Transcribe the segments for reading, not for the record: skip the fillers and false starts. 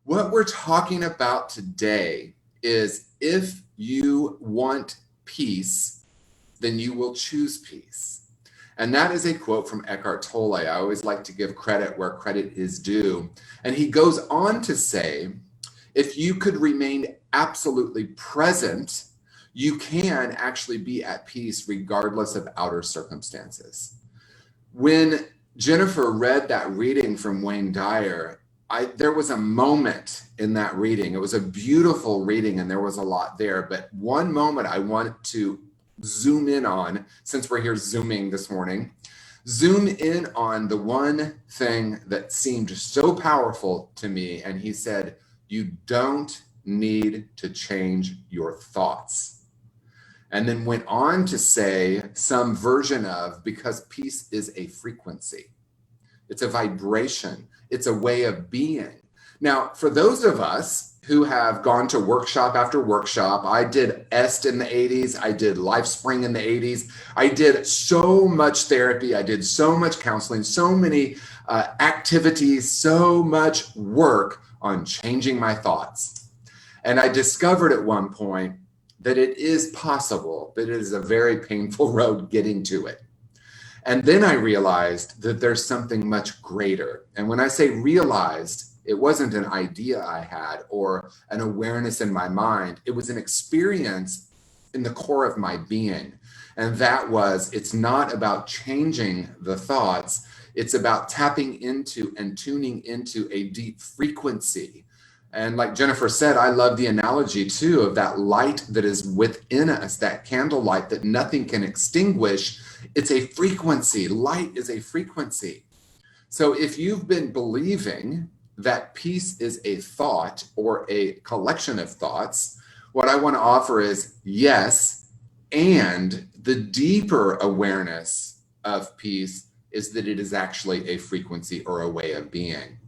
What we're talking about today is if you want peace, then you will choose peace. And that is a quote from Eckhart Tolle. I always like to give credit where credit is due. And he goes on to say, if you could remain absolutely present, you can actually be at peace regardless of outer circumstances. When Jennifer read that reading from Wayne Dyer, there was a moment in that reading. It was a beautiful reading and there was a lot there. But one moment I want to zoom in on, since we're here zooming this morning, zoom in on the one thing that seemed so powerful to me. And he said, you don't need to change your thoughts. And then went on to say some version of, because peace is a frequency. It's a vibration. It's a way of being. Now, for those of us who have gone to workshop after workshop, I did EST in the 80s. I did LifeSpring in the 80s. I did so much therapy. I did so much counseling, so many activities, so much work on changing my thoughts. And I discovered at one point that it is possible, but it is a very painful road getting to it. And then I realized that there's something much greater. And when I say realized, it wasn't an idea I had or an awareness in my mind. It was an experience in the core of my being. And that was, it's not about changing the thoughts. It's about tapping into and tuning into a deep frequency. And like Jennifer said, I love the analogy too of that light that is within us, that candle light that nothing can extinguish. It's a frequency. Light is a frequency. So if you've been believing that peace is a thought or a collection of thoughts, what I want to offer is yes, and the deeper awareness of peace is that it is actually a frequency or a way of being.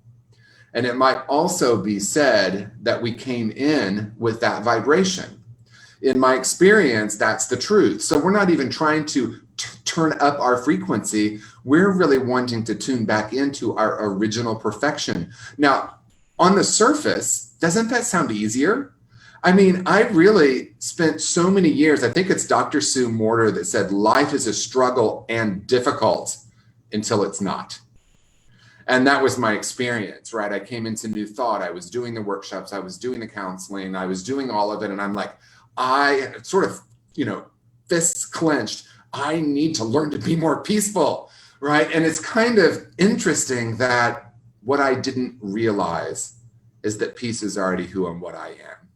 And it might also be said that we came in with that vibration. In my experience, that's the truth. So we're not even trying to turn up our frequency. We're really wanting to tune back into our original perfection. Now, on the surface, doesn't that sound easier? I mean, I really spent so many years, I think it's Dr. Sue Morter that said, life is a struggle and difficult until it's not. And that was my experience, right? I came into New Thought. I was doing the workshops. I was doing the counseling. I was doing all of it. And I'm like, I sort of, fists clenched. I need to learn to be more peaceful, right? And it's kind of interesting that what I didn't realize is that peace is already who and what I am.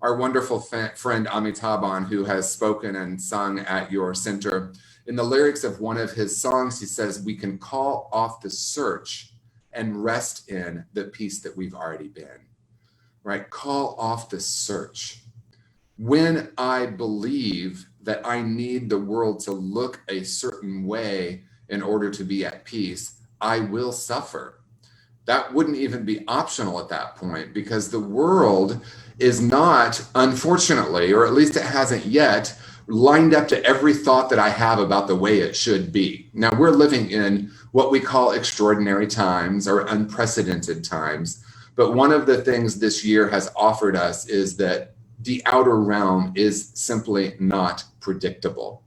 Our wonderful friend Amitabh, who has spoken and sung at your center, in the lyrics of one of his songs, he says, we can call off the search and rest in the peace that we've already been, right? Call off the search. When I believe that I need the world to look a certain way in order to be at peace, I will suffer. That wouldn't even be optional at that point, because the world is not, unfortunately, or at least it hasn't yet, lined up to every thought that I have about the way it should be. Now, we're living in what we call extraordinary times or unprecedented times. But one of the things this year has offered us is that the outer realm is simply not predictable.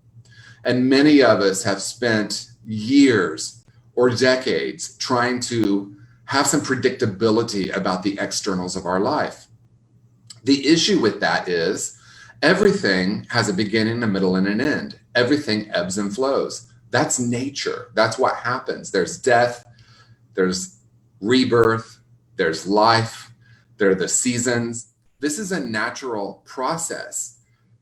And many of us have spent years or decades trying to have some predictability about the externals of our life. The issue with that is everything has a beginning, a middle, and an end. Everything ebbs and flows. That's nature. That's what happens. There's death, there's rebirth, there's life, there are the seasons. This is a natural process.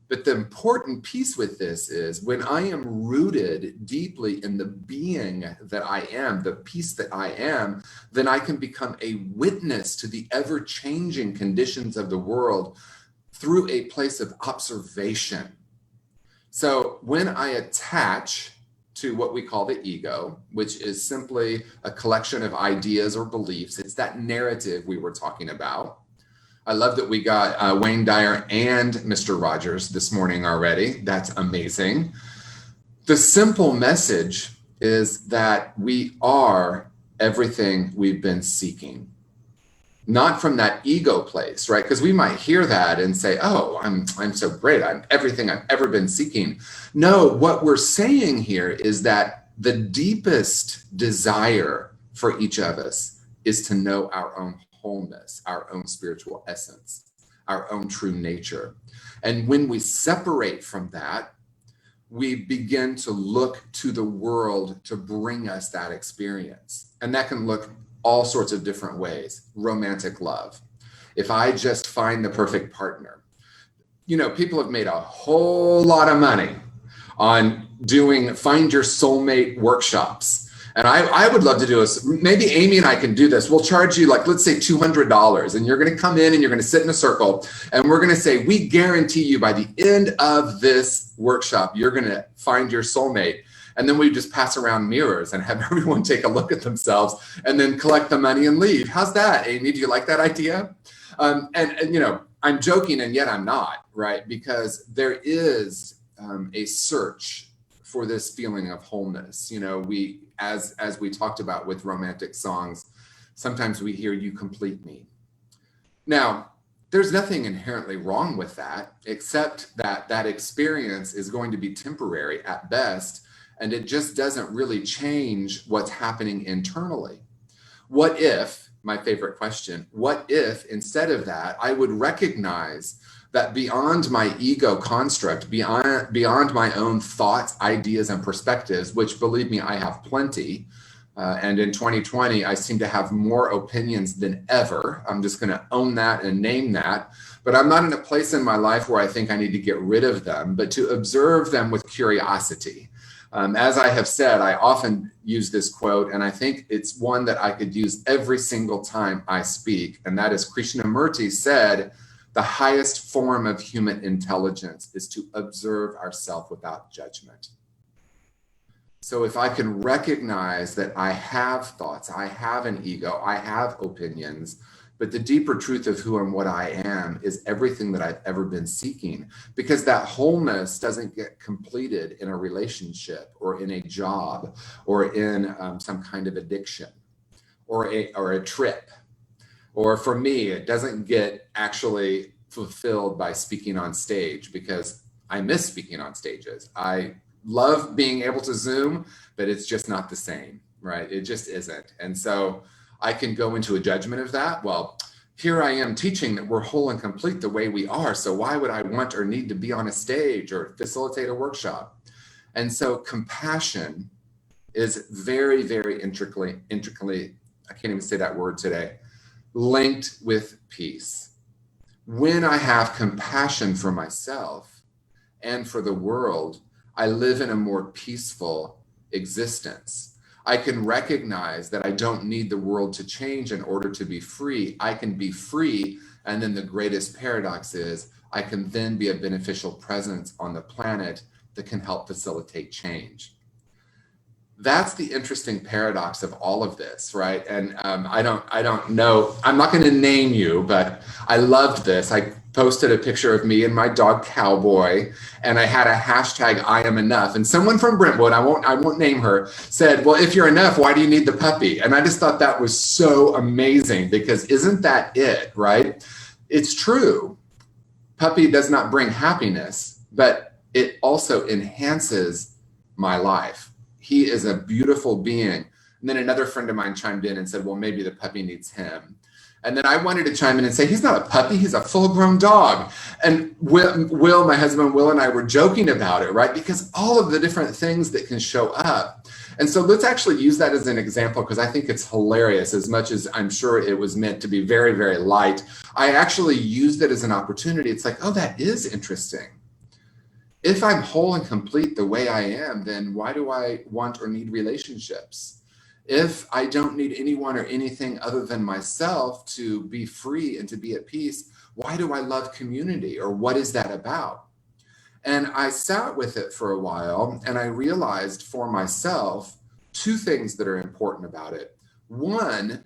But the important piece with this is when I am rooted deeply in the being that I am, the peace that I am, then I can become a witness to the ever-changing conditions of the world through a place of observation. So when I attach to what we call the ego, which is simply a collection of ideas or beliefs, it's that narrative we were talking about. I love that we got Wayne Dyer and Mr. Rogers this morning already. That's amazing. The simple message is that we are everything we've been seeking. not from that ego place, right? Because we might hear that and say, oh, I'm so great. I'm everything I've ever been seeking. No, what we're saying here is that the deepest desire for each of us is to know our own wholeness, our own spiritual essence, our own true nature. And when we separate from that, we begin to look to the world to bring us that experience. And that can look all sorts of different ways. Romantic love. If I just find the perfect partner, you know, people have made a whole lot of money on doing find your soulmate workshops. And I would love to do this. Maybe Amy and I can do this. We'll charge you, like, let's say $200, and you're going to come in and you're going to sit in a circle, and we're going to say, we guarantee you by the end of this workshop, you're going to find your soulmate. And then we just pass around mirrors and have everyone take a look at themselves and then collect the money and leave. How's that, Amy? Do you like that idea? And you know, I'm joking, and yet I'm not, right? Because there is a search for this feeling of wholeness. You know, we, as we talked about with romantic songs, sometimes we hear "you complete me." Now, there's nothing inherently wrong with that, except that that experience is going to be temporary at best, and it just doesn't really change what's happening internally. What if, my favorite question, what if instead of that, I would recognize that beyond my ego construct, beyond my own thoughts, ideas, and perspectives, which, believe me, I have plenty. And in 2020, I seem to have more opinions than ever. I'm just going to own that and name that. But I'm not in a place in my life where I think I need to get rid of them, but to observe them with curiosity. As I have said, I often use this quote, and I think it's one that I could use every single time I speak. And that is Krishnamurti said, the highest form of human intelligence is to observe ourselves without judgment. So if I can recognize that I have thoughts, I have an ego, I have opinions, but the deeper truth of who and what I am is everything that I've ever been seeking, because that wholeness doesn't get completed in a relationship or in a job or in some kind of addiction or a trip. Or for me, it doesn't get actually fulfilled by speaking on stage, because I miss speaking on stages. I love being able to Zoom, but it's just not the same, right? It just isn't. And so I can go into a judgment of that. Well, here I am teaching that we're whole and complete the way we are. So why would I want or need to be on a stage or facilitate a workshop? And so compassion is very, very intricately, I can't even say that word today, linked with peace. When I have compassion for myself and for the world, I live in a more peaceful existence. I can recognize that I don't need the world to change in order to be free. I can be free. And then the greatest paradox is I can then be a beneficial presence on the planet that can help facilitate change. That's the interesting paradox of all of this, right? And I don't know, I'm not going to name you, but I loved this. I posted a picture of me and my dog Cowboy, and I had a hashtag I am enough. And someone from Brentwood, I won't name her, said, well, if you're enough, why do you need the puppy? And I just thought that was so amazing, because isn't that it, right? It's true. Puppy does not bring happiness, but it also enhances my life. He is a beautiful being. And then another friend of mine chimed in and said, well, maybe the puppy needs him. And then I wanted to chime in and say, he's not a puppy, he's a full-grown dog. And Will, my husband Will, and I were joking about it, right? Because all of the different things that can show up. And so let's actually use that as an example, because I think it's hilarious. As much as I'm sure it was meant to be very, very light, I actually used it as an opportunity. It's like, oh, that is interesting. If I'm whole and complete the way I am, then why do I want or need relationships? If I don't need anyone or anything other than myself to be free and to be at peace, why do I love community, or what is that about? And I sat with it for a while, and I realized for myself two things that are important about it. One,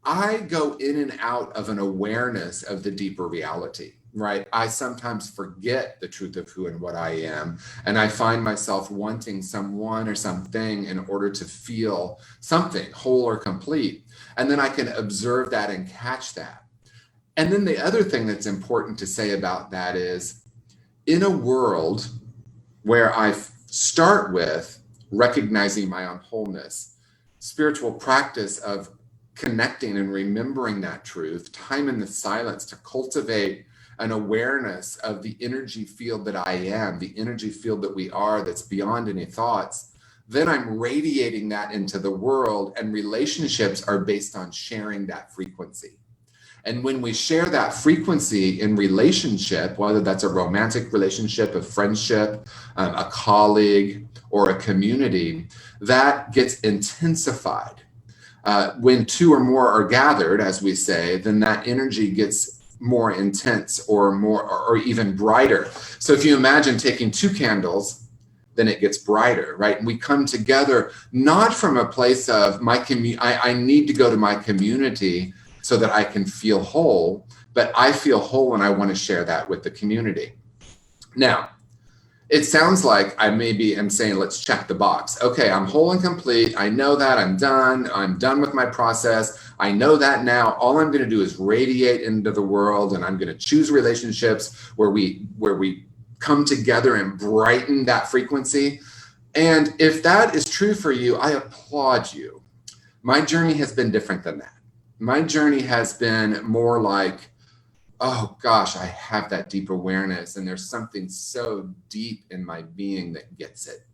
I go in and out of an awareness of the deeper reality. right? I sometimes forget the truth of who and what I am. And I find myself wanting someone or something in order to feel something whole or complete. And then I can observe that and catch that. And then the other thing that's important to say about that is, in a world where I start with recognizing my own wholeness, spiritual practice of connecting and remembering that truth, time in the silence to cultivate an awareness of the energy field that I am, the energy field that we are that's beyond any thoughts, then I'm radiating that into the world, and relationships are based on sharing that frequency. And when we share that frequency in relationship, whether that's a romantic relationship, a friendship, a colleague, or a community, that gets intensified. When two or more are gathered, as we say, then that energy gets more intense or even brighter. So if you imagine taking two candles, then it gets brighter, right? And we come together not from a place of I need to go to my community so that I can feel whole, but I feel whole and I want to share that with the community. Now, it sounds like I maybe am saying, let's check the box. Okay, I'm whole and complete. I know that. I'm done with my process. I know that now. All I'm going to do is radiate into the world, and I'm going to choose relationships where we come together and brighten that frequency. And if that is true for you, I applaud you. My journey has been different than that. My journey has been more like, oh gosh, I have that deep awareness, and there's something so deep in my being that gets it.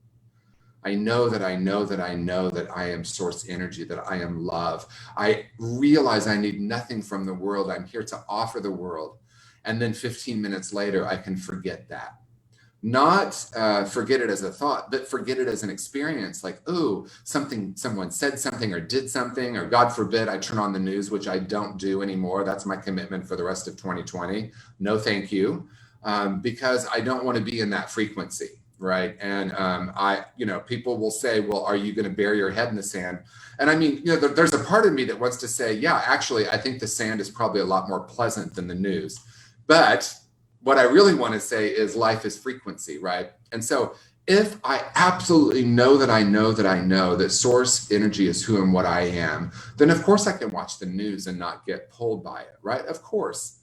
I know that I know that I know that I am source energy, that I am love. I realize I need nothing from the world. I'm here to offer the world. And then 15 minutes later, I can forget that. Not forget it as a thought, but forget it as an experience. Like, oh, someone said something or did something, or God forbid, I turn on the news, which I don't do anymore. That's my commitment for the rest of 2020. No, thank you. Because I don't want to be in that frequency, right? And people will say, well, are you going to bury your head in the sand? And I mean, there's a part of me that wants to say, yeah, actually, I think the sand is probably a lot more pleasant than the news. But what I really want to say is life is frequency, right? And so if I absolutely know that I know that I know that source energy is who and what I am, then of course I can watch the news and not get pulled by it, right? Of course.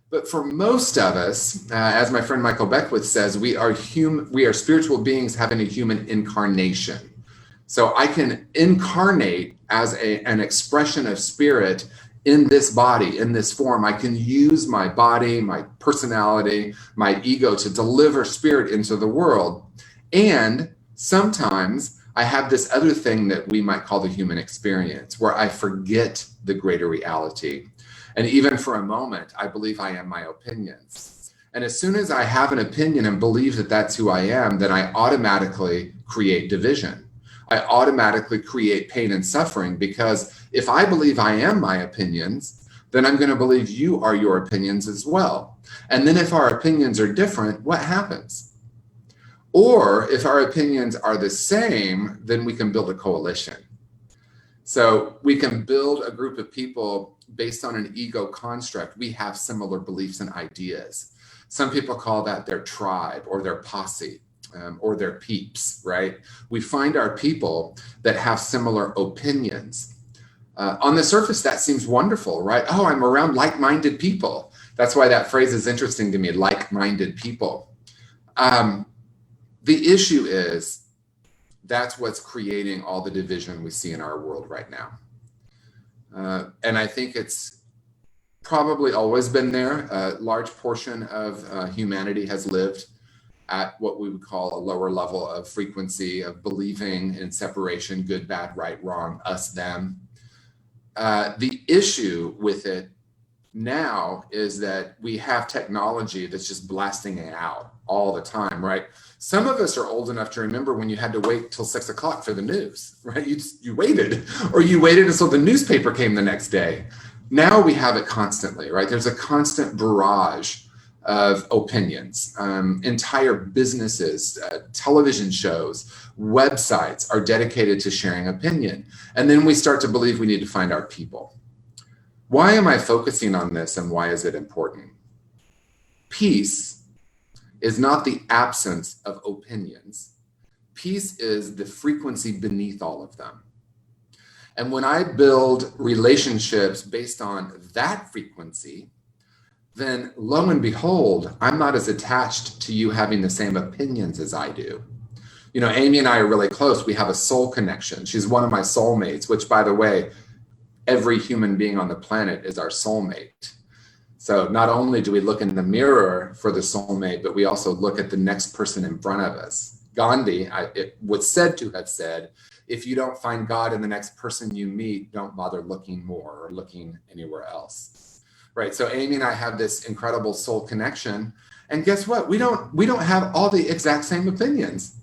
But for most of us, as my friend Michael Beckwith says, we are spiritual beings having a human incarnation. So I can incarnate as an expression of spirit in this body, in this form. I can use my body, my personality, my ego to deliver spirit into the world. And sometimes I have this other thing that we might call the human experience, where I forget the greater reality. And even for a moment, I believe I am my opinions. And as soon as I have an opinion and believe that that's who I am, then I automatically create division. I automatically create pain and suffering, because if I believe I am my opinions, then I'm going to believe you are your opinions as well. And then if our opinions are different, what happens? Or if our opinions are the same, then we can build a coalition. So we can build a group of people based on an ego construct. We have similar beliefs and ideas. Some people call that their tribe or their posse. Or their peeps, right? We find our people that have similar opinions. On the surface, that seems wonderful, right? Oh, I'm around like-minded people. That's why that phrase is interesting to me, like-minded people. The issue is that's what's creating all the division we see in our world right now. And I think it's probably always been there. A large portion of humanity has lived at what we would call a lower level of frequency of believing in separation, good, bad, right, wrong, us, them. The issue with it now is that we have technology that's just blasting it out all the time, right? Some of us are old enough to remember when you had to wait till 6 o'clock for the news, right? You waited, or you waited until the newspaper came the next day. Now we have it constantly, right? There's a constant barrage of opinions. Entire businesses, television shows, websites are dedicated to sharing opinion. And then we start to believe we need to find our people. Why am I focusing on this, and why is it important? peace is not the absence of opinions. Peace is the frequency beneath all of them. And when I build relationships based on that frequency, then lo and behold, I'm not as attached to you having the same opinions as I do. You know, Amy and I are really close. We have a soul connection. She's one of my soulmates, which, by the way, every human being on the planet is our soulmate. So not only do we look in the mirror for the soulmate, but we also look at the next person in front of us. Gandhi, it was said to have said, if you don't find God in the next person you meet, don't bother looking more or looking anywhere else. Right. So Amy and I have this incredible soul connection. And guess what? We don't have all the exact same opinions.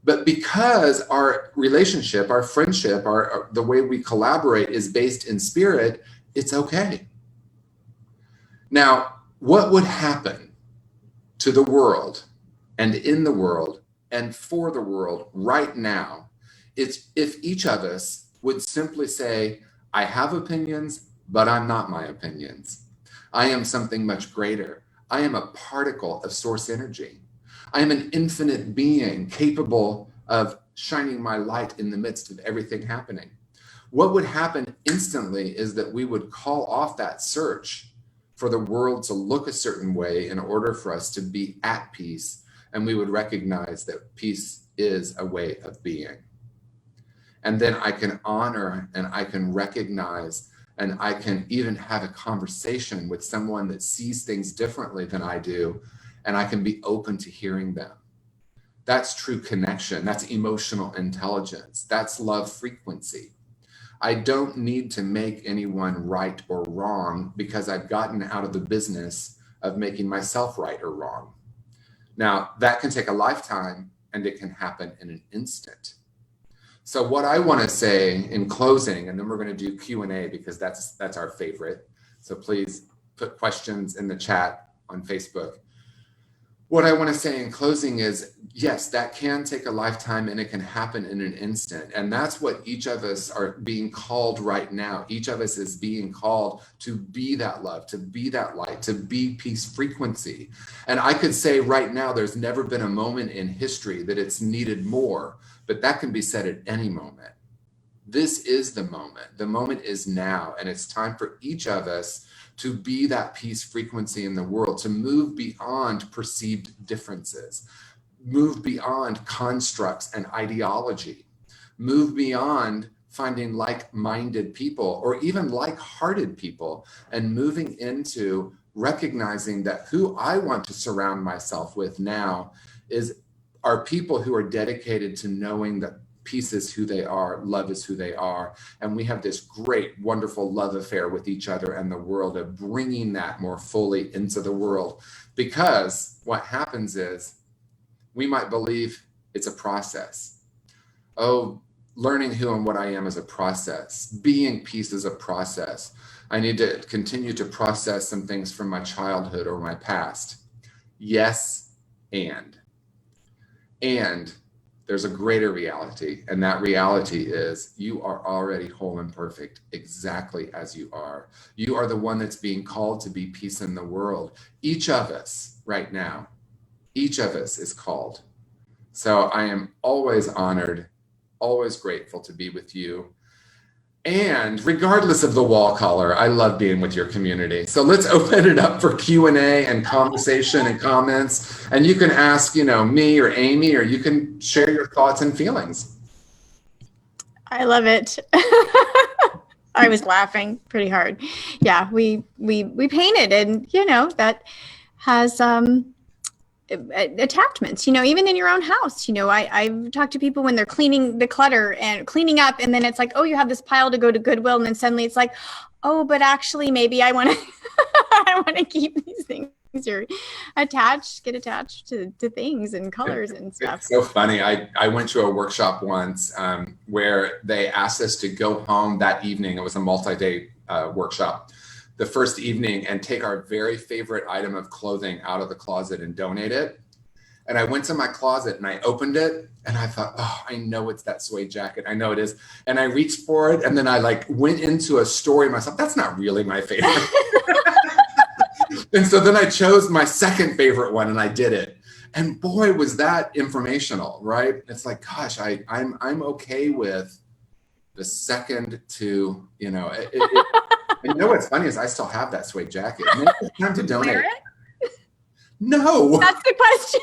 But because our relationship, our friendship, the way we collaborate is based in spirit, it's okay. Now, what would happen to the world and in the world and for the world right now is if each of us would simply say, I have opinions, but I'm not my opinions. I am something much greater. I am a particle of source energy. I am an infinite being capable of shining my light in the midst of everything happening. What would happen instantly is that we would call off that search for the world to look a certain way in order for us to be at peace. And we would recognize that peace is a way of being. And then I can honor and I can recognize and I can even have a conversation with someone that sees things differently than I do. And I can be open to hearing them. That's true connection. That's emotional intelligence. That's love frequency. I don't need to make anyone right or wrong because I've gotten out of the business of making myself right or wrong. Now, that can take a lifetime and it can happen in an instant. So what I want to say in closing, and then we're going to do Q&A because that's our favorite. So please put questions in the chat on Facebook. What I want to say in closing is, yes, that can take a lifetime and it can happen in an instant. And that's what each of us are being called right now. Each of us is being called to be that love, to be that light, to be peace frequency. And I could say right now, there's never been a moment in history that it's needed more, but that can be said at any moment. This is the moment. The moment is now. And it's time for each of us to be that peace frequency in the world, to move beyond perceived differences, move beyond constructs and ideology, move beyond finding like-minded people or even like-hearted people, and moving into recognizing that who I want to surround myself with now are people who are dedicated to knowing that peace is who they are, love is who they are. And we have this great, wonderful love affair with each other and the world of bringing that more fully into the world. Because what happens is we might believe it's a process. Oh, learning who and what I am is a process. Being peace is a process. I need to continue to process some things from my childhood or my past. Yes, and there's a greater reality, and that reality is you are already whole and perfect exactly as you are. You are the one that's being called to be peace in the world. Each of us right now, each of us is called. So I am always honored, always grateful to be with you. And regardless of the wall color, I love being with your community. So let's open it up for Q&A and conversation and comments. And you can ask, me or Amy, or you can share your thoughts and feelings. I love it. I was laughing pretty hard. Yeah, we painted, and that has attachments, even in your own house. I've talked to people when they're cleaning the clutter and cleaning up, and then it's like, oh, you have this pile to go to Goodwill, and then suddenly it's like, oh, but actually maybe I want to I want to keep these things. You're get attached to things and colors and stuff. It's so funny. I went to a workshop once where they asked us to go home that evening. It was a multi-day workshop. The first evening, and take our very favorite item of clothing out of the closet and donate it. And I went to my closet and I opened it and I thought, oh, I know it's that suede jacket. I know it is. And I reached for it. And then I went into a story myself. That's not really my favorite. And so then I chose my second favorite one and I did it. And boy, was that informational, right? It's like, gosh, I'm okay with the second to, you know, and you know what's funny is I still have that suede jacket. Maybe it's time to donate. Wear it? No. That's the question.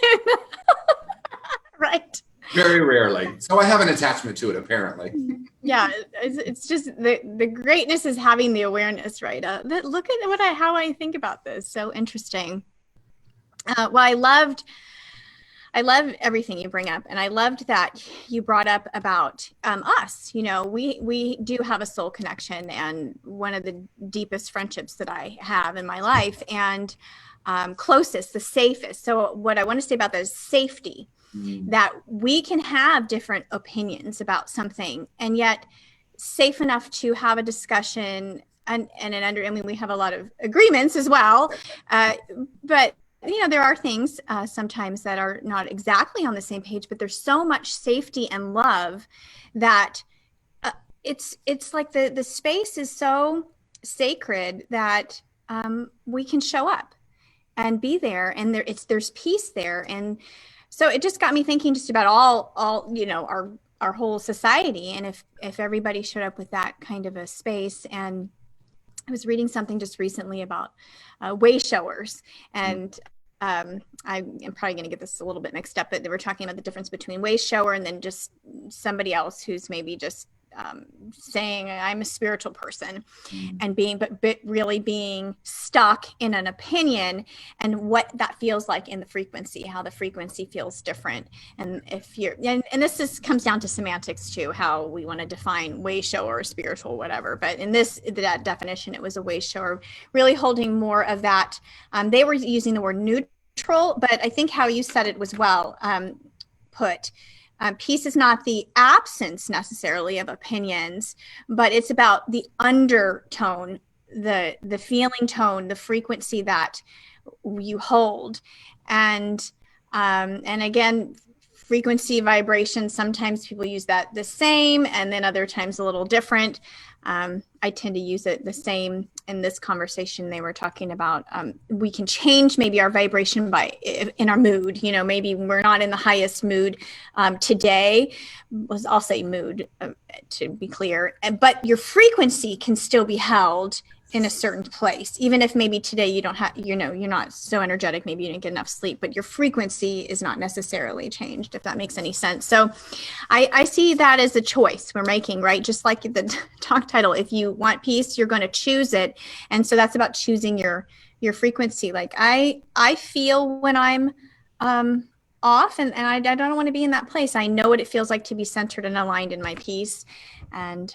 Right. Very rarely. So I have an attachment to it, apparently. Yeah, it's just the greatness is having the awareness, right? Look at how I think about this. So interesting. Well, I loved everything you bring up, and I loved that you brought up about us. You know, we do have a soul connection, and one of the deepest friendships that I have in my life, and closest, the safest. So what I want to say about that is safety. That we can have different opinions about something, and yet safe enough to have a discussion, and I mean, we have a lot of agreements as well, but you know, there are things sometimes that are not exactly on the same page, but there's so much safety and love that it's like the space is so sacred that we can show up and be there, and there's peace there. And so it just got me thinking just about all you know, our whole society, and if everybody showed up with that kind of a space. And I was reading something just recently about way showers, and I'm probably going to get this a little bit mixed up, but they were talking about the difference between way shower and then just somebody else who's maybe just saying I'm a spiritual person, and but really being stuck in an opinion, and what that feels like in the frequency, how the frequency feels different. And if you're, and this comes down to semantics too, how we want to define way shower or spiritual, whatever. But in that definition, it was a way shower, really holding more of that. They were using the word neutral, but I think how you said it was well put. Peace is not the absence necessarily of opinions, but it's about the undertone, the feeling tone, the frequency that you hold. And again, frequency, vibration, sometimes people use that the same, and then other times a little different. I tend to use it the same. In this conversation, they were talking about we can change maybe our vibration in our mood. You know, maybe we're not in the highest mood today. I'll say mood to be clear, but your frequency can still be held in a certain place, even if maybe today you don't have, you know, you're not so energetic, maybe you didn't get enough sleep, but your frequency is not necessarily changed, if that makes any sense. So I see that as a choice we're making, right? Just like the talk title, if you want peace, you're going to choose it. And so that's about choosing your frequency. Like I feel when I'm off, and I don't want to be in that place. I know what it feels like to be centered and aligned in my peace. And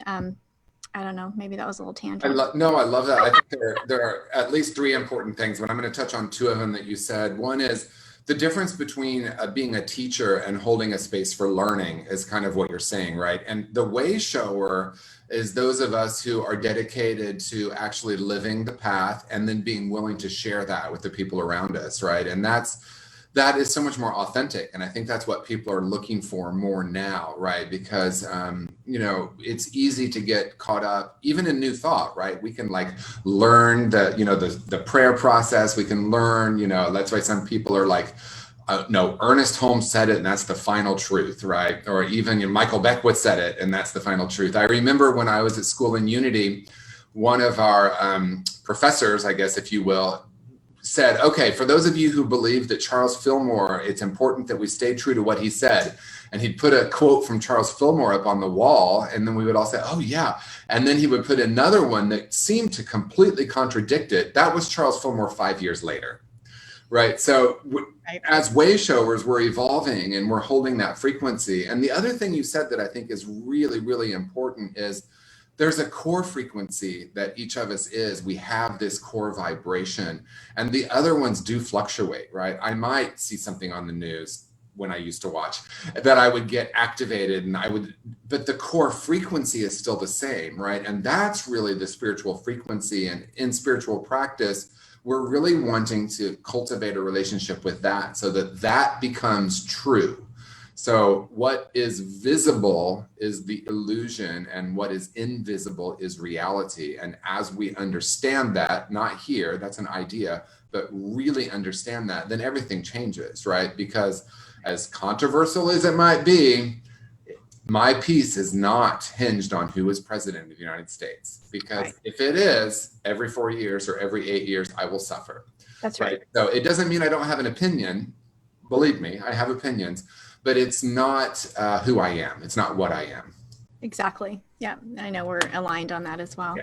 I don't know, maybe that was a little tangent. I love that. I think there are at least three important things, but I'm going to touch on two of them that you said. One is the difference between being a teacher and holding a space for learning is kind of what you're saying, right? And the way shower is those of us who are dedicated to actually living the path and then being willing to share that with the people around us, right? And that is so much more authentic. And I think that's what people are looking for more now, right? Because, you know, it's easy to get caught up even in new thought, right? We can like learn the prayer process. We can learn, you know, that's why some people are like, no, Ernest Holmes said it and that's the final truth, right? Or even, you know, Michael Beckwith said it and that's the final truth. I remember when I was at school in Unity, one of our professors, I guess, if you will, said, okay, for those of you who believe that Charles Fillmore, it's important that we stay true to what he said. And he'd put a quote from Charles Fillmore up on the wall, and then we would all say, oh yeah. And then he would put another one that seemed to completely contradict it. That was Charles Fillmore 5 years later, right? So as way showers, we're evolving and we're holding that frequency. And the other thing you said that I think is really, really important is there's a core frequency that each of us is. We have this core vibration, and the other ones do fluctuate, right? I might see something on the news when I used to watch that I would get activated, but the core frequency is still the same, right? And that's really the spiritual frequency. And in spiritual practice, we're really wanting to cultivate a relationship with that so that becomes true. So what is visible is the illusion, and what is invisible is reality. And as we understand that, not here, that's an idea, but really understand that, then everything changes, right? Because as controversial as it might be, my peace is not hinged on who is president of the United States. Because if it is, every 4 years or every 8 years, I will suffer. That's right. So it doesn't mean I don't have an opinion. Believe me, I have opinions. But it's not who I am. It's not what I am. Exactly. Yeah, I know we're aligned on that as well.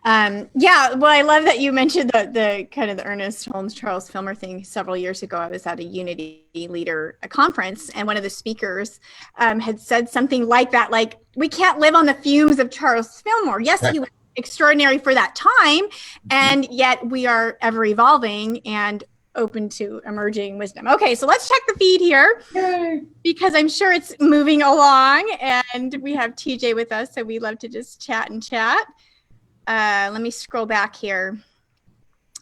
Yeah. Well, I love that you mentioned the kind of the Ernest Holmes, Charles Filmer thing. Several years ago, I was at a Unity Leader conference, and one of the speakers had said something like that, like, we can't live on the fumes of Charles Fillmore. Yes, he was extraordinary for that time, and yet we are ever evolving and open to emerging wisdom. Okay, so let's check the feed here. Yay. Because I'm sure it's moving along, and we have TJ with us, so we love to just chat and chat. Let me scroll back here.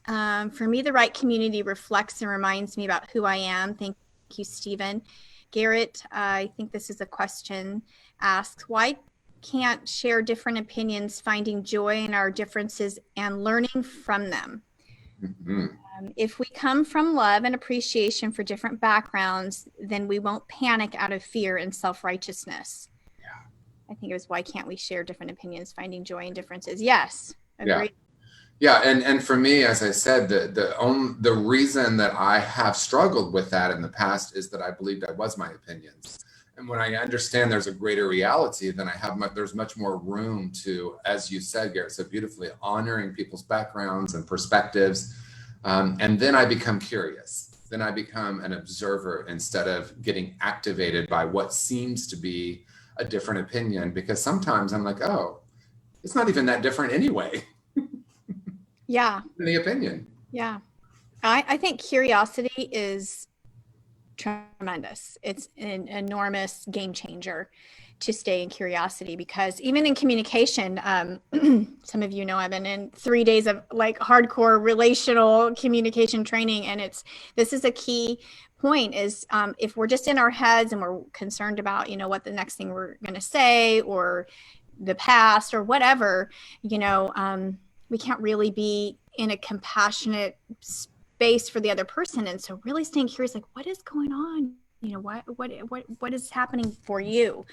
For me, the right community reflects and reminds me about who I am. Thank you, Stephen. Garrett, I think this is a question, asks, why can't share different opinions, finding joy in our differences and learning from them? Mm-hmm. If we come from love and appreciation for different backgrounds, then we won't panic out of fear and self-righteousness. Yeah. I think it was, why can't we share different opinions, finding joy in differences? Yes. Agreed. Yeah. And for me, as I said, the reason that I have struggled with that in the past is that I believed I was my opinions. And when I understand there's a greater reality, then there's much more room to, as you said, Garrett, so beautifully, honoring people's backgrounds and perspectives. And then I become curious. Then I become an observer instead of getting activated by what seems to be a different opinion, because sometimes I'm like, oh, it's not even that different anyway. Yeah. The opinion. Yeah. I think curiosity is tremendous. It's an enormous game changer to stay in curiosity, because even in communication, some of you know I've been in 3 days of like hardcore relational communication training, and this is a key point, is if we're just in our heads and we're concerned about, what the next thing we're going to say or the past or whatever, we can't really be in a compassionate space for the other person. And so really staying curious, like, what is going on? What is happening for you?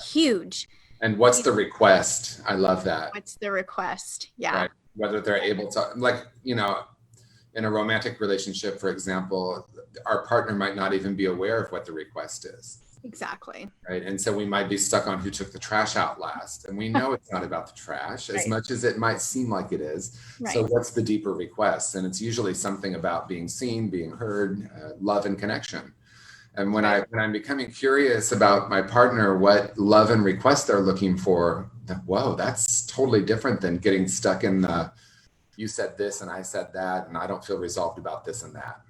Huge. And what's the request? I love that. What's the request? Yeah. Right. Whether they're able to, like, in a romantic relationship, for example, our partner might not even be aware of what the request is. Exactly. Right. And so we might be stuck on who took the trash out last. And we know it's not about the trash as much as it might seem like it is. Right. So what's the deeper request? And it's usually something about being seen, being heard, love and connection. And when I'm becoming curious about my partner, what love and request they're looking for, whoa, that's totally different than getting stuck in you said this and I said that, and I don't feel resolved about this and that.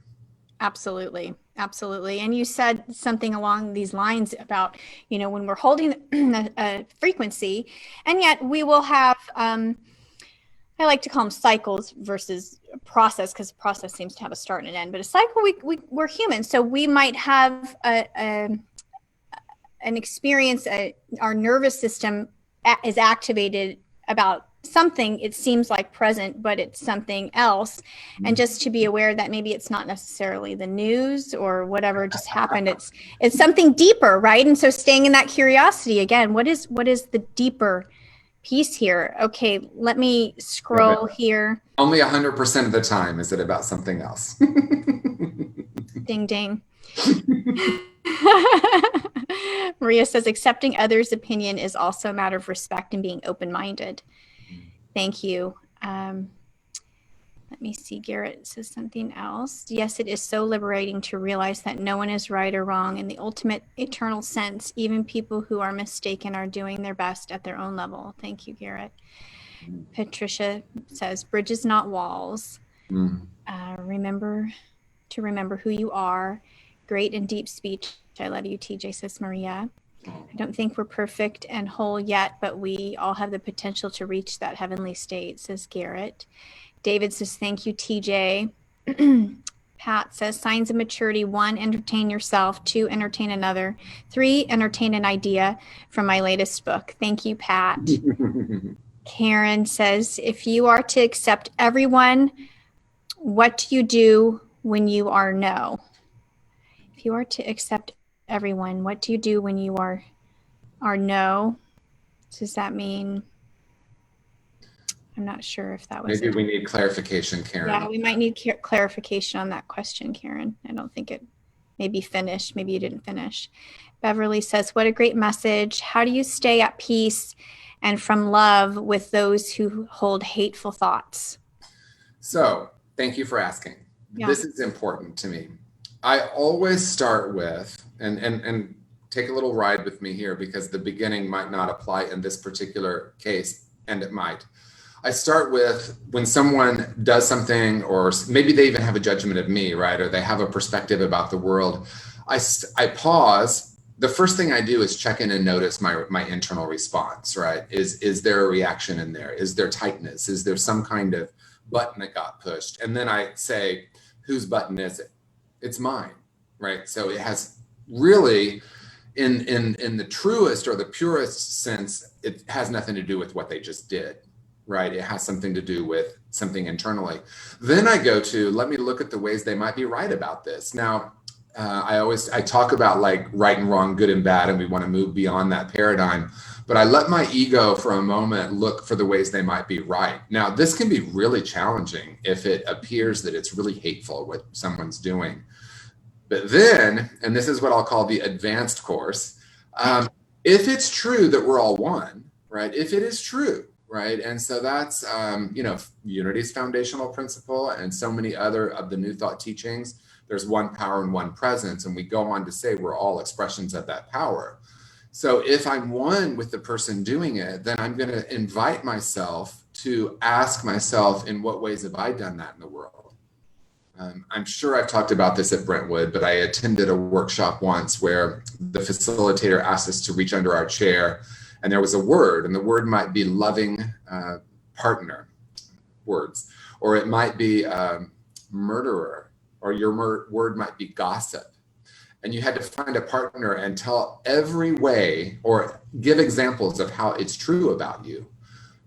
Absolutely. Absolutely. And you said something along these lines about, when we're holding a frequency, and yet we will have, I like to call them cycles versus process, because process seems to have a start and an end, but a cycle, we're human. So we might have an experience, our nervous system is activated about something, it seems like present, but it's something else. And just to be aware that maybe it's not necessarily the news or whatever just happened. It's something deeper, right? And so staying in that curiosity again, what is the deeper piece here? Okay, let me scroll here. Only 100% of the time is it about something else. Ding, ding. Maria says, accepting others' opinion is also a matter of respect and being open-minded. Thank you. Let me see. Garrett says something else. Yes, it is so liberating to realize that no one is right or wrong in the ultimate eternal sense. Even people who are mistaken are doing their best at their own level. Thank you, Garrett. Patricia says, bridges, not walls. Remember who you are. Great and deep speech. I love you, TJ, says Maria. I don't think we're perfect and whole yet, but we all have the potential to reach that heavenly state, says Garrett. David says, thank you, TJ. Pat says signs of maturity: 1, entertain yourself; 2, entertain another; 3, entertain an idea from my latest book. Thank you, Pat. Karen says, if you are to accept everyone, what do you do when you are no? If you are to accept everyone, what do you do when you are no? Does that mean? I'm not sure if that was Maybe we need clarification, Karen. Yeah, we might need clarification on that question, Karen. I don't think it maybe finished. Maybe you didn't finish. Beverly says, what a great message. How do you stay at peace and from love with those who hold hateful thoughts? So thank you for asking. Yeah. This is important to me. I always start with, and take a little ride with me here, because the beginning might not apply in this particular case, and it might. I start with when someone does something, or maybe they even have a judgment of me, right? Or they have a perspective about the world. I pause. The first thing I do is check in and notice my internal response, right? Is there a reaction in there? Is there tightness? Is there some kind of button that got pushed? And then I say, whose button is it? It's mine, right? So it has really, in the truest or the purest sense, it has nothing to do with what they just did. Right? It has something to do with something internally. Then I go to, let me look at the ways they might be right about this. Now, I talk about like right and wrong, good and bad, and we want to move beyond that paradigm. But I let my ego for a moment look for the ways they might be right. Now, this can be really challenging if it appears that it's really hateful what someone's doing. But then, and this is what I'll call the advanced course, if it's true that we're all one, right? If it is true, right? And so that's, Unity's foundational principle and so many other of the New Thought teachings. There's one power and one presence. And we go on to say we're all expressions of that power. So if I'm one with the person doing it, then I'm going to invite myself to ask myself, in what ways have I done that in the world? I'm sure I've talked about this at Brentwood, but I attended a workshop once where the facilitator asked us to reach under our chair, and there was a word, and the word might be loving partner words, or it might be murderer, or your word might be gossip. And you had to find a partner and tell every way, or give examples of how it's true about you,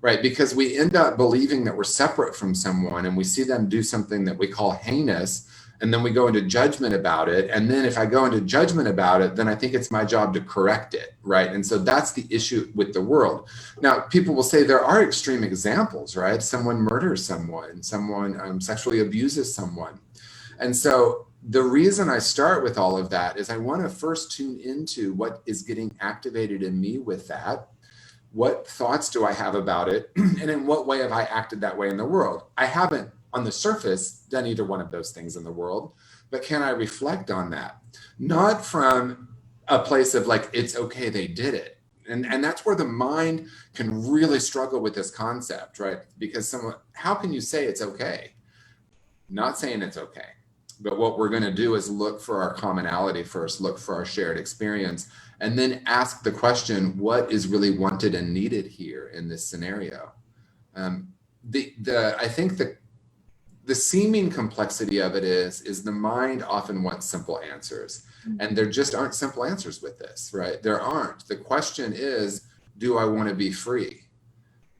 right? Because we end up believing that we're separate from someone, and we see them do something that we call heinous, and then we go into judgment about it. And then if I go into judgment about it, then I think it's my job to correct it, right? And so that's the issue with the world. Now, people will say there are extreme examples, right? Someone murders someone, someone sexually abuses someone. And so the reason I start with all of that is I want to first tune into what is getting activated in me with that. What thoughts do I have about it? And in what way have I acted that way in the world? I haven't, on the surface, done either one of those things in the world, but can I reflect on that? Not from a place of like, it's okay, they did it. And that's where the mind can really struggle with this concept, right? Because how can you say it's okay? Not saying it's okay. But what we're going to do is look for our commonality first, look for our shared experience, and then ask the question, what is really wanted and needed here in this scenario? I think the seeming complexity of it is the mind often wants simple answers, and there just aren't simple answers with this, right? There aren't. The question is, do I want to be free?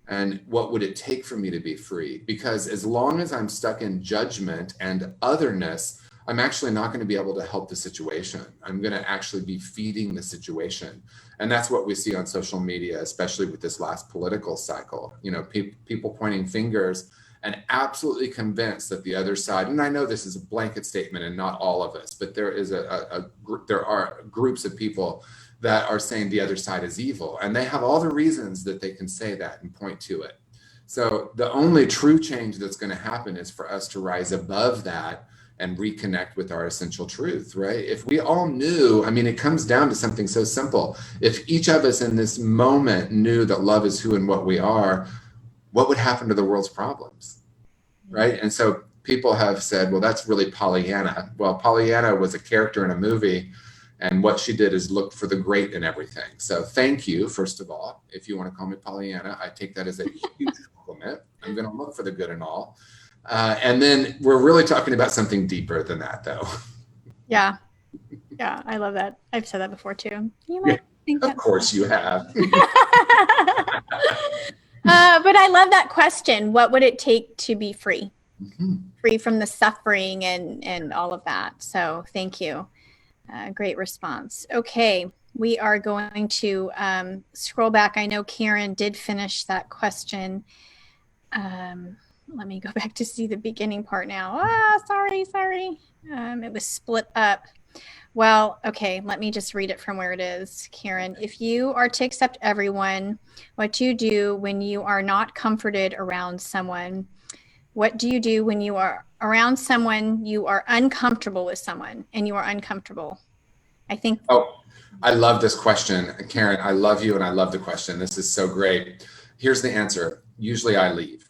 And what would it take for me to be free? Because as long as I'm stuck in judgment and otherness, I'm actually not going to be able to help the situation. I'm going to actually be feeding the situation. And that's what we see on social media, especially with this last political cycle. People pointing fingers and absolutely convinced that the other side, and I know this is a blanket statement and not all of us, but there are groups of people that are saying the other side is evil, and they have all the reasons that they can say that and point to it. So the only true change that's going to happen is for us to rise above that and reconnect with our essential truth, right? If we all knew, it comes down to something so simple. If each of us in this moment knew that love is who and what we are, what would happen to the world's problems, right? And so people have said, well, that's really Pollyanna. Well, Pollyanna was a character in a movie, and what she did is look for the great in everything. So thank you, first of all. If you want to call me Pollyanna, I take that as a huge compliment. I'm going to look for the good in all. And then we're really talking about something deeper than that, though. Yeah. Yeah, I love that. I've said that before too. You might Yeah, think of that. course you have. But I love that question. What would it take to be free? Mm-hmm. Free from the suffering and all of that. So thank you. Great response. Okay, we are going to scroll back. I know Karen did finish that question. Let me go back to see the beginning part now. Sorry. It was split up. Well, okay, let me just read it from where it is. Karen, if you are to accept everyone, what do you do when you are not comforted around someone? What do you do when you are around someone, you are uncomfortable with someone, and you are uncomfortable? I think. Oh, I love this question. Karen, I love you and I love the question. This is so great. Here's the answer. Usually I leave.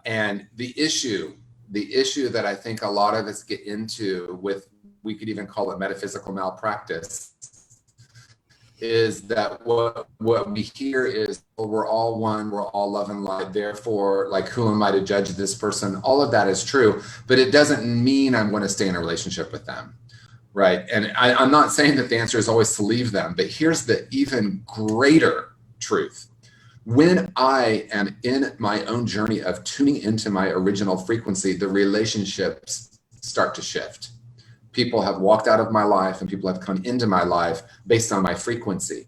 And the issue that I think a lot of us get into with, we could even call it metaphysical malpractice, is that what we hear is, well, we're all one, we're all love and light, therefore, like, who am I to judge this person? All of that is true, but it doesn't mean I'm going to stay in a relationship with them, right? And I'm not saying that the answer is always to leave them, but here's the even greater truth. When I am in my own journey of tuning into my original frequency, the relationships start to shift. People have walked out of my life and people have come into my life based on my frequency.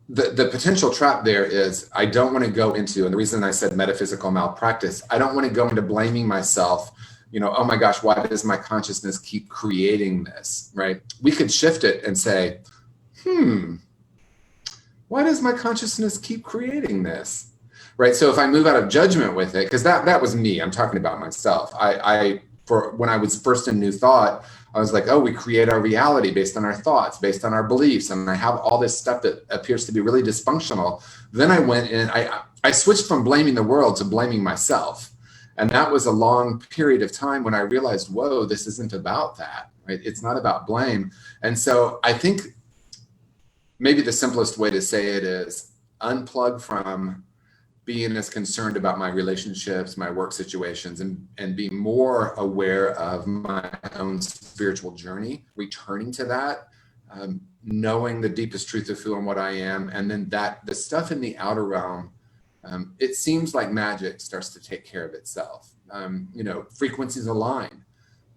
The potential trap there is, I don't want to go into, and the reason I said metaphysical malpractice, I don't want to go into blaming myself, oh my gosh, why does my consciousness keep creating this, right? We could shift it and say, why does my consciousness keep creating this, right? So if I move out of judgment with it, because that was me, I'm talking about myself. For when I was first in New Thought, I was like, oh, we create our reality based on our thoughts, based on our beliefs. And I have all this stuff that appears to be really dysfunctional. Then I went and I switched from blaming the world to blaming myself. And that was a long period of time when I realized, whoa, this isn't about that, right? It's not about blame. And so I think maybe the simplest way to say it is unplug from being as concerned about my relationships, my work situations, and be more aware of my own spiritual journey, returning to that, knowing the deepest truth of who and what I am. And then the stuff in the outer realm, it seems like magic starts to take care of itself. Frequencies align.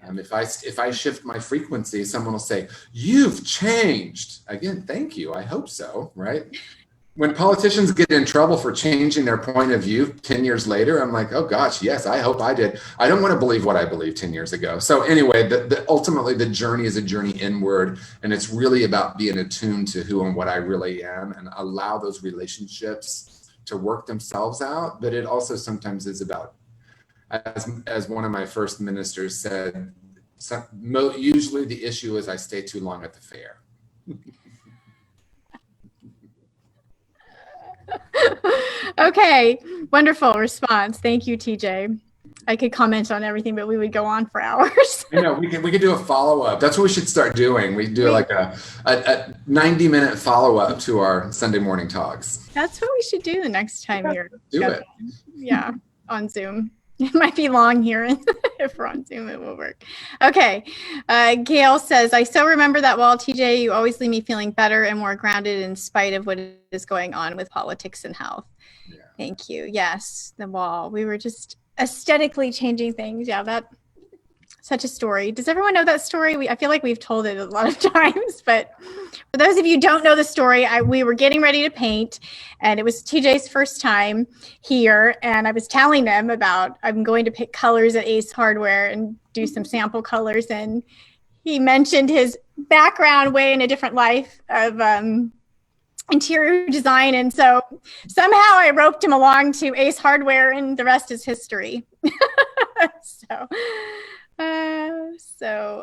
If I shift my frequency, someone will say, you've changed. Again, thank you. I hope so, right? When politicians get in trouble for changing their point of view 10 years later, I'm like, oh gosh, yes, I hope I did. I don't want to believe what I believed 10 years ago. So anyway, ultimately the journey is a journey inward, and it's really about being attuned to who and what I really am and allow those relationships to work themselves out. But it also sometimes is about, as one of my first ministers said, usually the issue is I stay too long at the fair. Okay, wonderful response. Thank you, TJ. I could comment on everything, but we would go on for hours. We could do a follow-up. That's what we should start doing. We do like a 90-minute follow-up to our Sunday morning talks. That's what we should do the next time you're it. Yeah, on Zoom. It might be long here. If we're on Zoom, it will work. Okay. Gail says, I so remember that wall, TJ. You always leave me feeling better and more grounded in spite of what is going on with politics and health. Yeah. Thank you. Yes, the wall. We were just aesthetically changing things. Yeah, that such a story. Does everyone know that story? I feel like we've told it a lot of times, but for those of you who don't know the story, we were getting ready to paint, and it was TJ's first time here, and I was telling them about I'm going to pick colors at Ace Hardware and do some sample colors, and he mentioned his background way in a different life of interior design, and so somehow I roped him along to Ace Hardware, and the rest is history.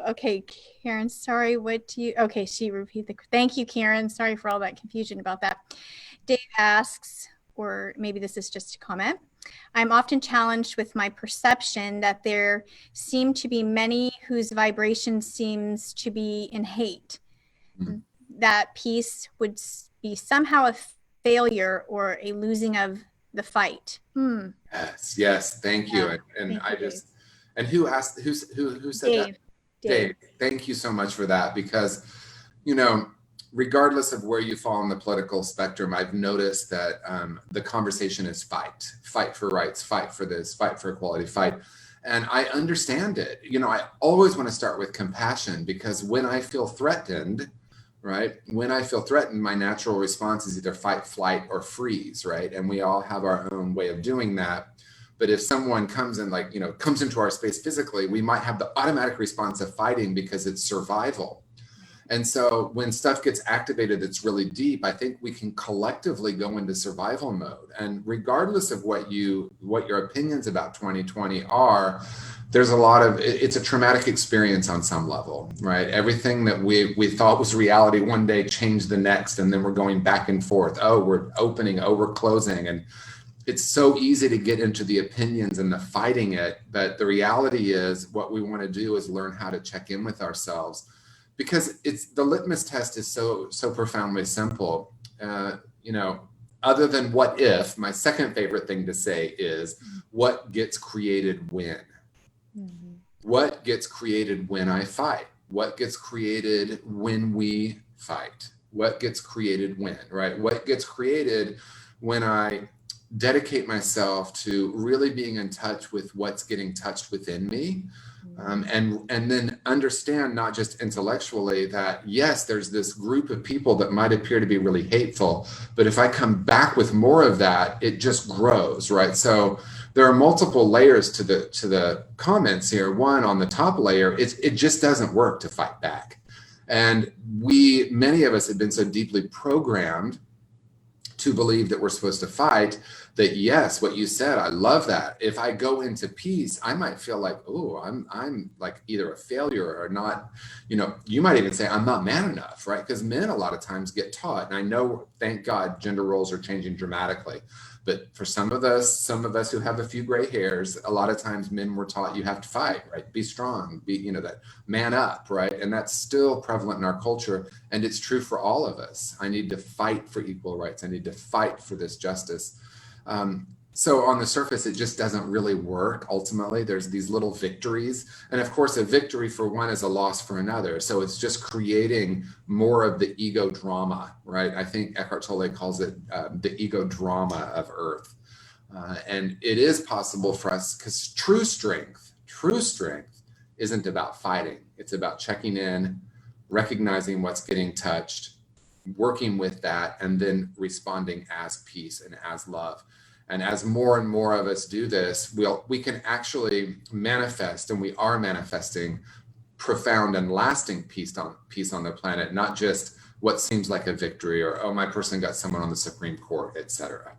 Okay, Karen, sorry, she repeated thank you, Karen. Sorry for all that confusion about that. Dave asks, or maybe this is just a comment, I'm often challenged with my perception that there seem to be many whose vibration seems to be in hate. Mm-hmm. That peace would be somehow a failure or a losing of the fight. Yes. Thank you. Yeah. And Thank I you, just, and who asked, who said that? Dave, thank you so much for that, because, you know, regardless of where you fall on the political spectrum, I've noticed that the conversation is fight for rights, fight for this, fight for equality, fight. And I understand it. You know, I always want to start with compassion, because when I feel threatened, right? When I feel threatened, my natural response is either fight, flight, or freeze, right? And we all have our own way of doing that. But if someone comes in, like, you know, comes into our space physically, we might have the automatic response of fighting because it's survival. And so when stuff gets activated that's really deep, I think we can collectively go into survival mode. And regardless of what your opinions about 2020 are, there's a lot of, it's a traumatic experience on some level, right? Everything that we thought was reality one day changed the next, and then we're going back and forth. Oh, we're opening, oh, we're closing. And it's so easy to get into the opinions and the fighting it, but the reality is what we want to do is learn how to check in with ourselves, because it's the litmus test is so profoundly simple. You know, other than what if, my second favorite thing to say is what gets created when. What gets created when I fight? What gets created when we fight? What gets created when, right? What gets created when I dedicate myself to really being in touch with what's getting touched within me, and then understand, not just intellectually, that yes, there's this group of people that might appear to be really hateful, but if I come back with more of that, it just grows, right? So there are multiple layers to the comments here. One, on the top layer, it just doesn't work to fight back. And many of us have been so deeply programmed to believe that we're supposed to fight, that yes, what you said, I love that. If I go into peace, I might feel like, oh, I'm like either a failure or not, you know, you might even say I'm not man enough, right? Because men a lot of times get taught, and I know, thank God, gender roles are changing dramatically. But for some of us who have a few gray hairs, a lot of times men were taught you have to fight, right? Be strong, be, you know, that man up, right? And that's still prevalent in our culture. And it's true for all of us. I need to fight for equal rights. I need to fight for this justice. So on the surface, it just doesn't really work. Ultimately, there's these little victories. And of course, a victory for one is a loss for another. So it's just creating more of the ego drama, right? I think Eckhart Tolle calls it the ego drama of Earth. And it is possible for us, because true strength isn't about fighting. It's about checking in, recognizing what's getting touched, working with that, and then responding as peace and as love. And as more and more of us do this, we can actually manifest, and we are manifesting, profound and lasting peace on the planet, not just what seems like a victory, or, oh, my person got someone on the Supreme Court, etc.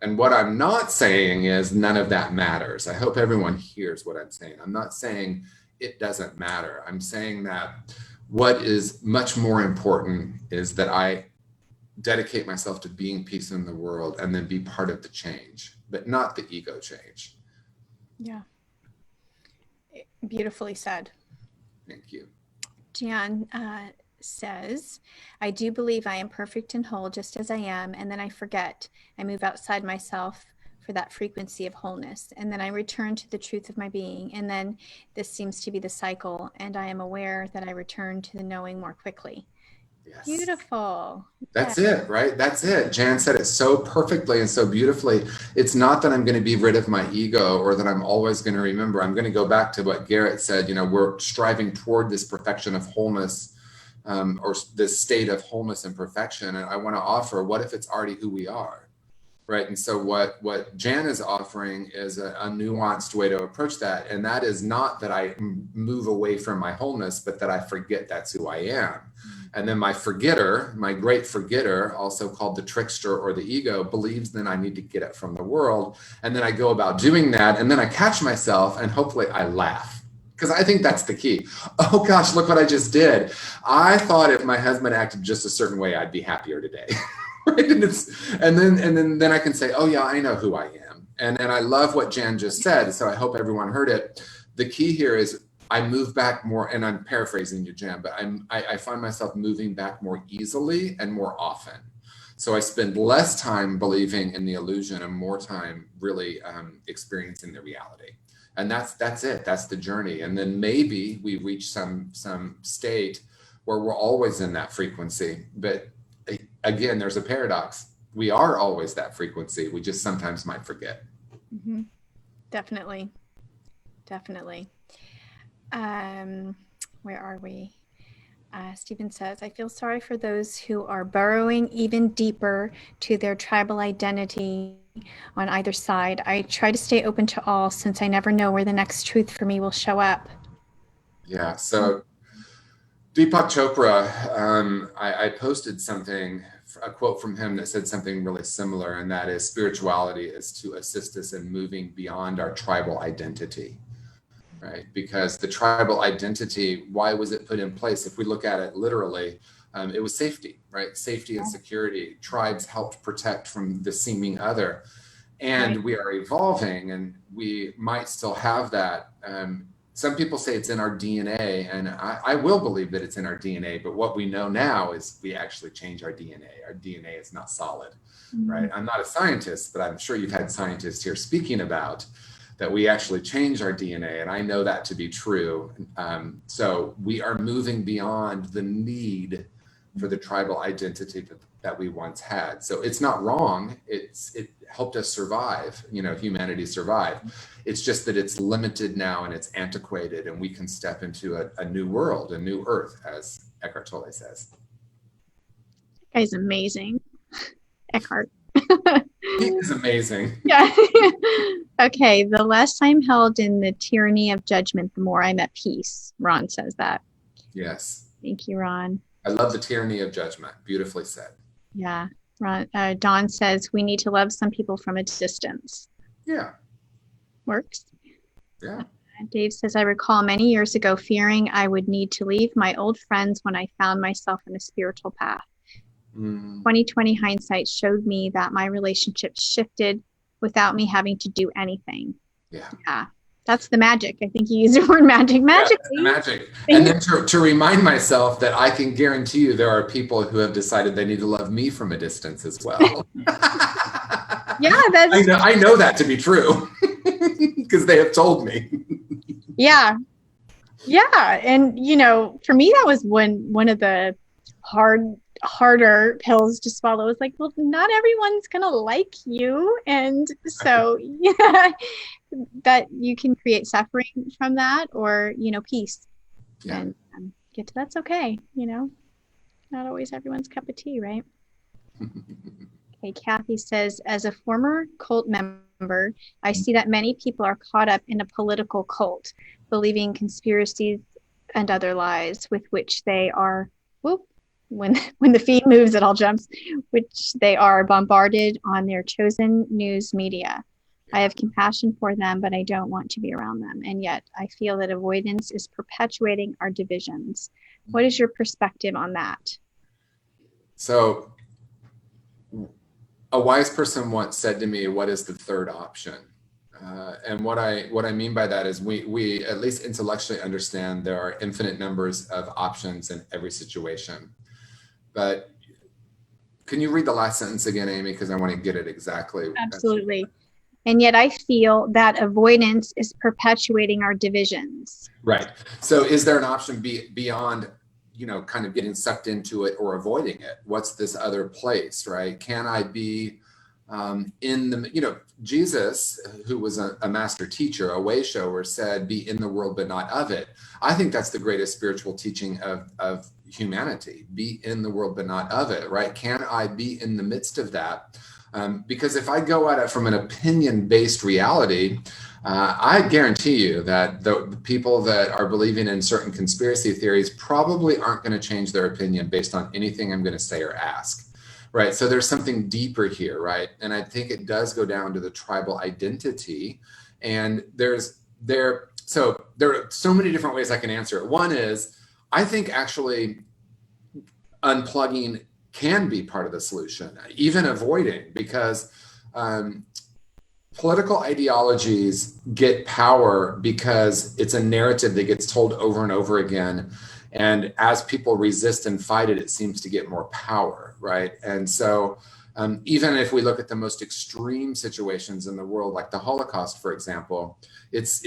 And what I'm not saying is none of that matters. I hope everyone hears what I'm saying. I'm not saying it doesn't matter. I'm saying that what is much more important is that I dedicate myself to being peace in the world, and then be part of the change, but not the ego change. Yeah. Beautifully said. Thank you. Jan says, I do believe I am perfect and whole just as I am, and then I forget. I move outside myself for that frequency of wholeness, and then I return to the truth of my being, and then this seems to be the cycle, and I am aware that I return to the knowing more quickly. Yes. Beautiful. That's it, right? That's it. Jan said it so perfectly and so beautifully. It's not that I'm going to be rid of my ego, or that I'm always going to remember. I'm going to go back to what Garrett said. You know, we're striving toward this perfection of wholeness, or this state of wholeness and perfection. And I want to offer, what if it's already who we are? Right. And so what Jan is offering is a nuanced way to approach that. And that is not that I move away from my wholeness, but that I forget that's who I am. And then my forgetter, my great forgetter, also called the trickster or the ego, believes then I need to get it from the world. And then I go about doing that. And then I catch myself, and hopefully I laugh. Because I think that's the key. Oh gosh, look what I just did. I thought if my husband acted just a certain way, I'd be happier today. Right? And then I can say, oh yeah, I know who I am. And I love what Jan just said. So I hope everyone heard it. The key here is I move back more, and I'm paraphrasing you, Jan, but I find myself moving back more easily and more often. So I spend less time believing in the illusion and more time really experiencing the reality. And that's it. That's the journey. And then maybe we reach some state where we're always in that frequency. But again, there's a paradox. We are always that frequency. We just sometimes might forget. Mm-hmm. Definitely. Where are we? Stephen says, I feel sorry for those who are burrowing even deeper to their tribal identity on either side. I try to stay open to all since I never know where the next truth for me will show up. Yeah. So Deepak Chopra, I posted something, a quote from him that said something really similar, and that is spirituality is to assist us in moving beyond our tribal identity. Right? Because the tribal identity, why was it put in place? If we look at it literally, it was safety, right? Safety and security. Tribes helped protect from the seeming other. And we are evolving, and we might still have that. Some people say it's in our DNA, and I will believe that it's in our DNA. But what we know now is we actually change our DNA. Our DNA is not solid, right? I'm not a scientist, but I'm sure you've had scientists here speaking about that we actually change our DNA, and I know that to be true. So we are moving beyond the need for the tribal identity that we once had. So it's not wrong. It helped us survive, humanity survived. It's just that it's limited now and it's antiquated, and we can step into a new world, a new earth, as Eckhart Tolle says. That guy's amazing. Eckhart. He is amazing. Yeah. Okay. The less I'm held in the tyranny of judgment, the more I'm at peace. Ron says that. Yes. Thank you, Ron. I love the tyranny of judgment. Beautifully said. Yeah. Ron, Don says we need to love some people from a distance. Yeah. Works. Yeah. Dave says, I recall many years ago fearing I would need to leave my old friends when I found myself in a spiritual path. 2020 hindsight showed me that my relationships shifted without me having to do anything. Yeah. That's the magic. I think you used the word magic. Magic. Yeah, magic. And then to remind myself that I can guarantee you there are people who have decided they need to love me from a distance as well. Yeah, I know that to be true because they have told me. Yeah. And for me, that was one of the harder pills to swallow. It's like, well, not everyone's gonna like you, and so that you can create suffering from that, or peace. And get to that's okay. Not always everyone's cup of tea, right? Okay, Kathy says, as a former cult member, I see that many people are caught up in a political cult, believing conspiracies and other lies with which they are when the feed moves, it all jumps, which they are bombarded on their chosen news media. I have compassion for them, but I don't want to be around them. And yet I feel that avoidance is perpetuating our divisions. What is your perspective on that? So a wise person once said to me, what is the third option? And what I mean by that is we at least intellectually understand there are infinite numbers of options in every situation. But can you read the last sentence again, Amy? Because I want to get it exactly. Absolutely. And yet I feel that avoidance is perpetuating our divisions. Right. So is there an option beyond, kind of getting sucked into it or avoiding it? What's this other place, right? Can I be in the, Jesus, who was a master teacher, a way shower, said, be in the world, but not of it. I think that's the greatest spiritual teaching of humanity. Be in the world, but not of it, right? Can I be in the midst of that? Because if I go at it from an opinion-based reality, I guarantee you that the people that are believing in certain conspiracy theories probably aren't going to change their opinion based on anything I'm going to say or ask. Right. So there's something deeper here. Right. And I think it does go down to the tribal identity. And there are so many different ways I can answer it. One is, I think actually unplugging can be part of the solution, even avoiding, because political ideologies get power because it's a narrative that gets told over and over again. And as people resist and fight it, it seems to get more power, right? And so even if we look at the most extreme situations in the world, like the Holocaust, for example, it's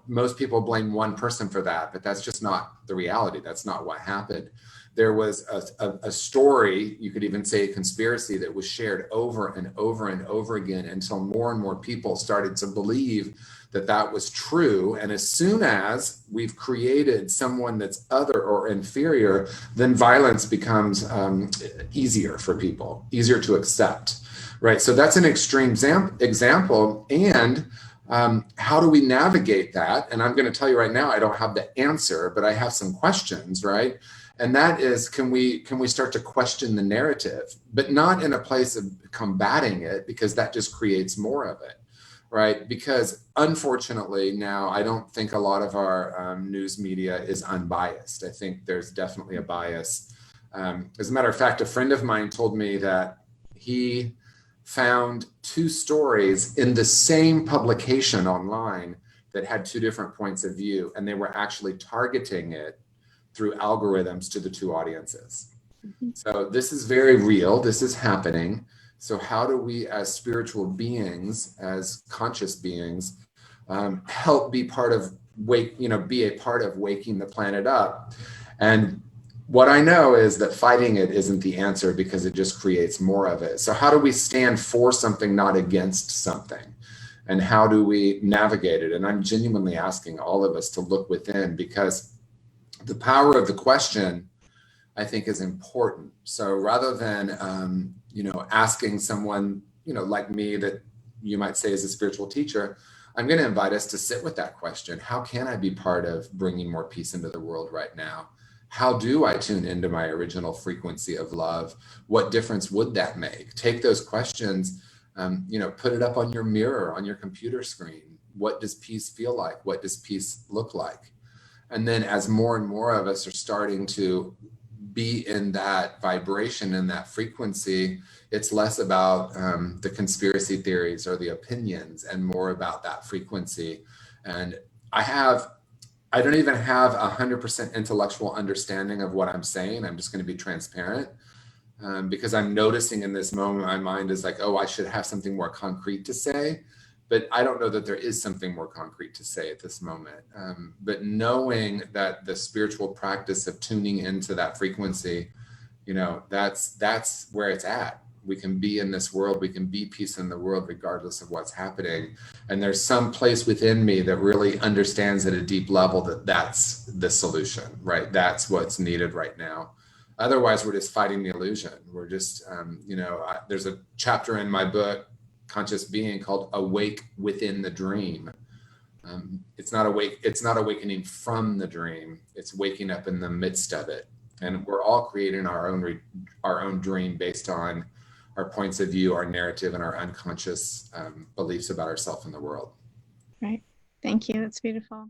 most people blame one person for that, but that's just not the reality. That's not what happened. There was a story, you could even say a conspiracy, that was shared over and over and over again until more and more people started to believe that that was true. And as soon as we've created someone that's other or inferior, then violence becomes easier for people, easier to accept, right? So that's an extreme example. And how do we navigate that? And I'm going to tell you right now, I don't have the answer, but I have some questions, right? And that is, can we start to question the narrative, but not in a place of combating it, because that just creates more of it, right? Because unfortunately now, I don't think a lot of our news media is unbiased. I think there's definitely a bias. As a matter of fact, a friend of mine told me that he found two stories in the same publication online that had two different points of view, and they were actually targeting it through algorithms to the two audiences. So this is very real. This is happening. So how do we, as spiritual beings, as conscious beings, help be part of be a part of waking the planet up? And what I know is that fighting it isn't the answer, because it just creates more of it. So how do we stand for something, not against something? And how do we navigate it? And I'm genuinely asking all of us to look within, because the power of the question, I think, is important. So rather than, asking someone, like me, that you might say is a spiritual teacher, I'm going to invite us to sit with that question. How can I be part of bringing more peace into the world right now? How do I tune into my original frequency of love? What difference would that make? Take those questions, put it up on your mirror, on your computer screen. What does peace feel like? What does peace look like? And then as more and more of us are starting to be in that vibration and that frequency, it's less about the conspiracy theories or the opinions, and more about that frequency. And I don't even have 100% intellectual understanding of what I'm saying. I'm just going to be transparent, because I'm noticing in this moment, my mind is like, oh, I should have something more concrete to say. But I don't know that there is something more concrete to say at this moment. But knowing that the spiritual practice of tuning into that frequency, that's where it's at. We can be in this world. We can be peace in the world, regardless of what's happening. And there's some place within me that really understands at a deep level that that's the solution, right? That's what's needed right now. Otherwise, we're just fighting the illusion. We're just, there's a chapter in my book, Conscious Being, called Awake Within the Dream. It's not awakening from the dream. It's waking up in the midst of it. And we're all creating our own dream based on our points of view, our narrative, and our unconscious beliefs about ourselves and the world. Right. Thank you. That's beautiful.